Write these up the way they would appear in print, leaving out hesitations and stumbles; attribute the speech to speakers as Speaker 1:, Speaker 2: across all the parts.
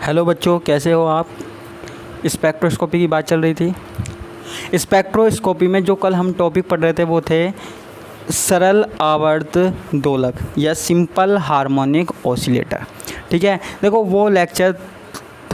Speaker 1: Hello बच्चों, कैसे हो आप। स्पेक्ट्रोस्कोपी की बात चल रही थी। स्पेक्ट्रोस्कोपी में जो कल हम टॉपिक पढ़ रहे थे वो थे सरल आवर्त दोलक या सिंपल हार्मोनिक ऑसिलेटर। ठीक है, देखो वो लेक्चर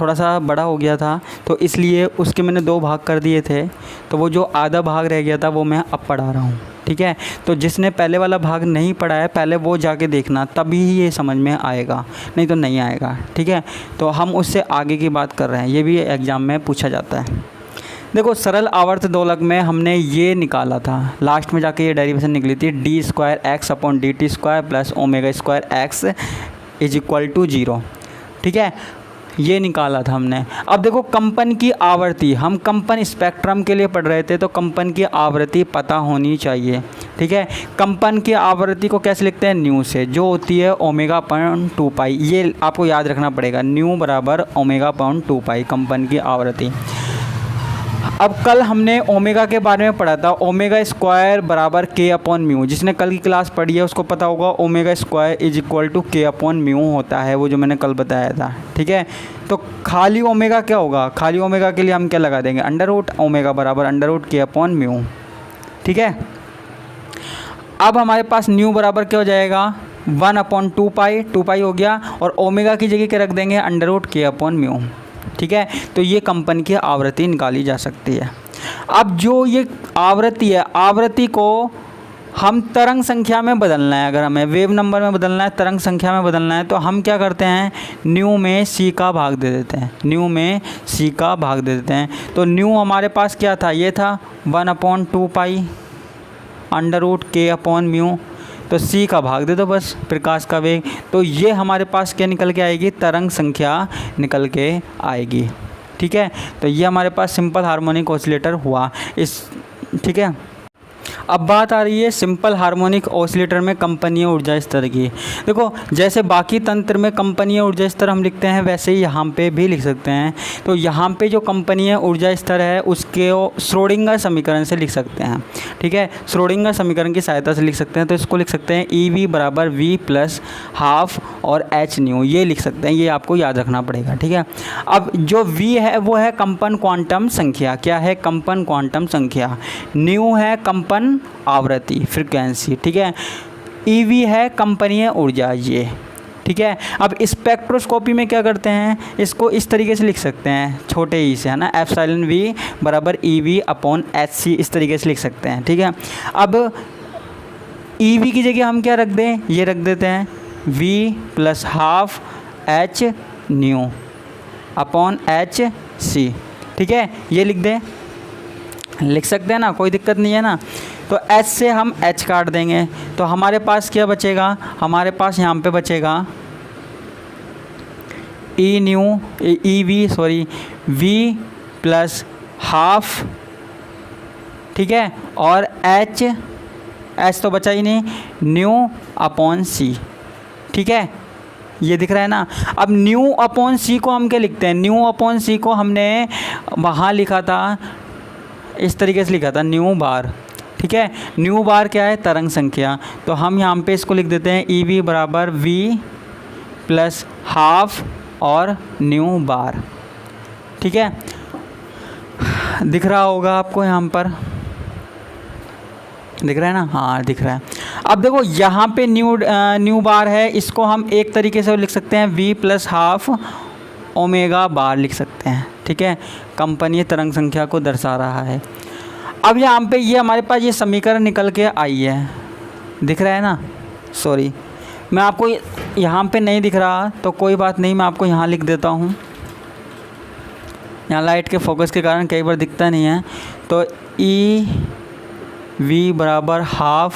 Speaker 1: थोड़ा सा बड़ा हो गया था तो इसलिए उसके मैंने 2 भाग कर दिए थे, तो वो जो आधा भाग रह गया था वो मैं अब पढ़ा रहा हूँ। ठीक है, तो जिसने पहले वाला भाग नहीं पढ़ा है पहले वो जाके देखना, तभी ये समझ में आएगा, नहीं तो नहीं आएगा। ठीक है, तो हम उससे आगे की बात कर रहे हैं, ये भी एग्ज़ाम में पूछा जाता है। देखो सरल आवर्त दोलक में हमने ये निकाला था, लास्ट में जाके ये डेरिवेशन निकली थी, d²x/dt² प्लस ω² x = 0। ठीक है, ये निकाला था हमने। अब देखो कंपन की आवृत्ति, हम कंपन स्पेक्ट्रम के लिए पढ़ रहे थे तो कंपन की आवृत्ति पता होनी चाहिए। ठीक है, कंपन की आवृत्ति को कैसे लिखते हैं, न्यू से, जो होती है ω/2π। ये आपको याद रखना पड़ेगा, न्यू बराबर ω/2π कंपन की आवृत्ति। अब कल हमने ओमेगा के बारे में पढ़ा था, ω² बराबर k/μ। जिसने कल की क्लास पढ़ी है उसको पता होगा ω² = k/μ होता है, वो जो मैंने कल बताया था। ठीक है, तो खाली ओमेगा क्या होगा, खाली ओमेगा के लिए हम क्या लगा देंगे, √ ओमेगा बराबर √ k/μ। ठीक है, अब हमारे पास न्यू बराबर क्या हो जाएगा, 1/2π, 2π हो गया, और ओमेगा की जगह क्या रख देंगे, √ k/μ। ठीक है, तो ये कंपन की आवृत्ति निकाली जा सकती है। अब जो ये आवृत्ति है, आवृत्ति को हम तरंग संख्या में बदलना है, अगर हमें वेव नंबर में बदलना है, तरंग संख्या में बदलना है, तो हम क्या करते हैं, न्यू में c का भाग दे देते हैं, न्यू में c का भाग दे देते हैं। तो न्यू हमारे पास क्या था, ये था 1/2π √ k/μ। तो c का भाग दे दो बस, प्रकाश का वेग। तो ये हमारे पास क्या निकल के आएगी, तरंग संख्या निकल के आएगी। ठीक है, तो ये हमारे पास सिंपल हार्मोनिक ऑसिलेटर हुआ इस। ठीक है, अब बात आ रही है सिंपल हार्मोनिक ऑसिलेटर में कंपनीय ऊर्जा स्तर की। देखो जैसे बाकी तंत्र में कंपनीय ऊर्जा स्तर हम लिखते हैं वैसे ही यहाँ पे भी लिख सकते हैं। तो यहाँ पे जो कंपनीय ऊर्जा स्तर है उसके श्रोडिंगर समीकरण से लिख सकते हैं। ठीक है, श्रोडिंगर समीकरण की सहायता से लिख सकते हैं। तो इसको लिख सकते हैं EV बराबर V + ½ और hν, ये लिख सकते हैं, ये आपको याद रखना पड़ेगा। ठीक है, अब जो V है वो है कंपन क्वांटम संख्या। क्या है, कंपन क्वांटम संख्या। न्यू है कंपन आवृत्ति, फ्रीक्वेंसी। ठीक है, EV है कंपनीय ऊर्जा ये। ठीक है, अब स्पेक्ट्रोस्कोपी में क्या करते हैं, इसको इस तरीके से लिख सकते हैं, छोटे ई से, है ना, εV बराबर EV/hc, इस तरीके से लिख सकते हैं। ठीक है, अब EV की जगह हम क्या रख दें, ये रख देते हैं V + ½ hν/hc। ठीक है, ये लिख दें, लिख सकते हैं ना, कोई दिक्कत नहीं है ना। तो h से हम h काट देंगे तो हमारे पास क्या बचेगा, हमारे पास यहाँ पे बचेगा V + ½। ठीक है, और h तो बचा ही नहीं, ν/c। ठीक है, ये दिख रहा है ना। अब ν/c को हम क्या लिखते हैं, ν/c को हमने वहाँ लिखा था, इस तरीके से लिखा था, न्यू बार। ठीक है, न्यू बार क्या है, तरंग संख्या। तो हम यहाँ पे इसको लिख देते हैं EV बराबर V + ½ और न्यू बार। ठीक है, दिख रहा होगा आपको, यहाँ पर दिख रहा है ना, हाँ दिख रहा है। अब देखो यहाँ पे न्यू बार है, इसको हम एक तरीके से लिख सकते हैं V + ½ ओमेगा बार लिख सकते हैं। ठीक है, कंपनीय तरंग संख्या को दर्शा रहा है। अब यहाँ पे ये हमारे पास ये समीकरण निकल के आई है, दिख रहा है ना, सॉरी मैं आपको यहाँ पे नहीं दिख रहा तो कोई बात नहीं, मैं आपको यहाँ लिख देता हूँ, यहाँ लाइट के फोकस के कारण कई बार दिखता नहीं है। तो EV बराबर ½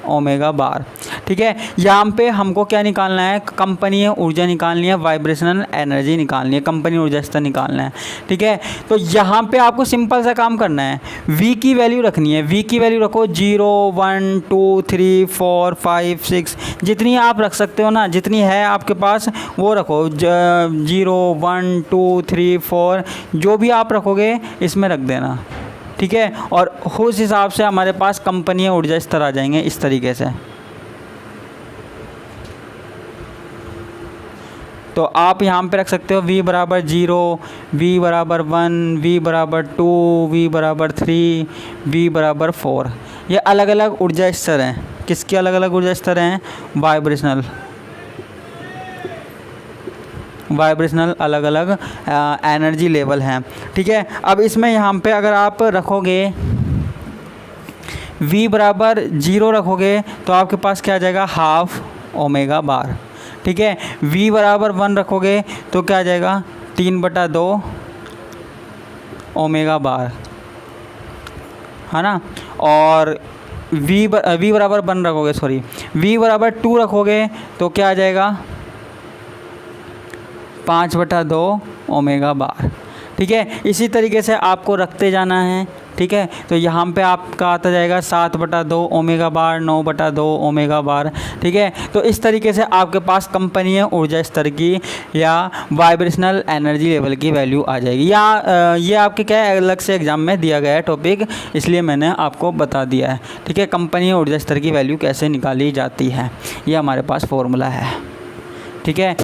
Speaker 1: ओमेगा बार। ठीक है, यहाँ पे हमको क्या निकालना है, कंपनीय ऊर्जा निकालनी है, वाइब्रेशनल एनर्जी निकालनी है, कंपनीय ऊर्जा स्तर निकालना है। ठीक है, तो यहाँ पे आपको सिंपल सा काम करना है, V की वैल्यू रखनी है, V की वैल्यू रखो 0 1 2 3 4 5 6, जितनी आप रख सकते हो ना, जितनी है आपके पास वो रखो, 0 1 2 3 4, जो भी आप रखोगे इसमें रख देना। ठीक है, और उस हिसाब से हमारे पास कंपनीय ऊर्जा स्तर आ जाएंगे इस तरीके से। तो आप यहाँ पे रख सकते हो v बराबर 0, v बराबर 1, v बराबर 2, v बराबर 3, v बराबर 4। ये अलग अलग ऊर्जा स्तर हैं। किसके अलग अलग ऊर्जा स्तर हैं? वाइब्रेशनल अलग अलग एनर्जी लेवल हैं। ठीक है, अब इसमें यहाँ पे अगर आप रखोगे v बराबर 0 रखोगे तो आपके पास क्या आ जाएगा? हाफ ओमेगा बार। ठीक है, v बराबर 1 रखोगे तो क्या आ जाएगा? 3/2 ओमेगा बार, है ना। और v बराबर 1 रखोगे, सॉरी v बराबर 2 रखोगे तो क्या आ जाएगा? 5/2 ओमेगा बार। ठीक है, इसी तरीके से आपको रखते जाना है। ठीक है, तो यहाँ पे आपका आता जाएगा 7/2 ओमेगा बार, 9/2 ओमेगा बार। ठीक है, तो इस तरीके से आपके पास कंपनीय ऊर्जा स्तर की या वाइब्रेशनल एनर्जी लेवल की वैल्यू आ जाएगी। या ये आपके क्या है, अलग से एग्जाम में दिया गया है टॉपिक, इसलिए मैंने आपको बता दिया है। ठीक है, कंपनीय ऊर्जा स्तर की वैल्यू कैसे निकाली जाती है, ये हमारे पास फॉर्मूला है। ठीक है।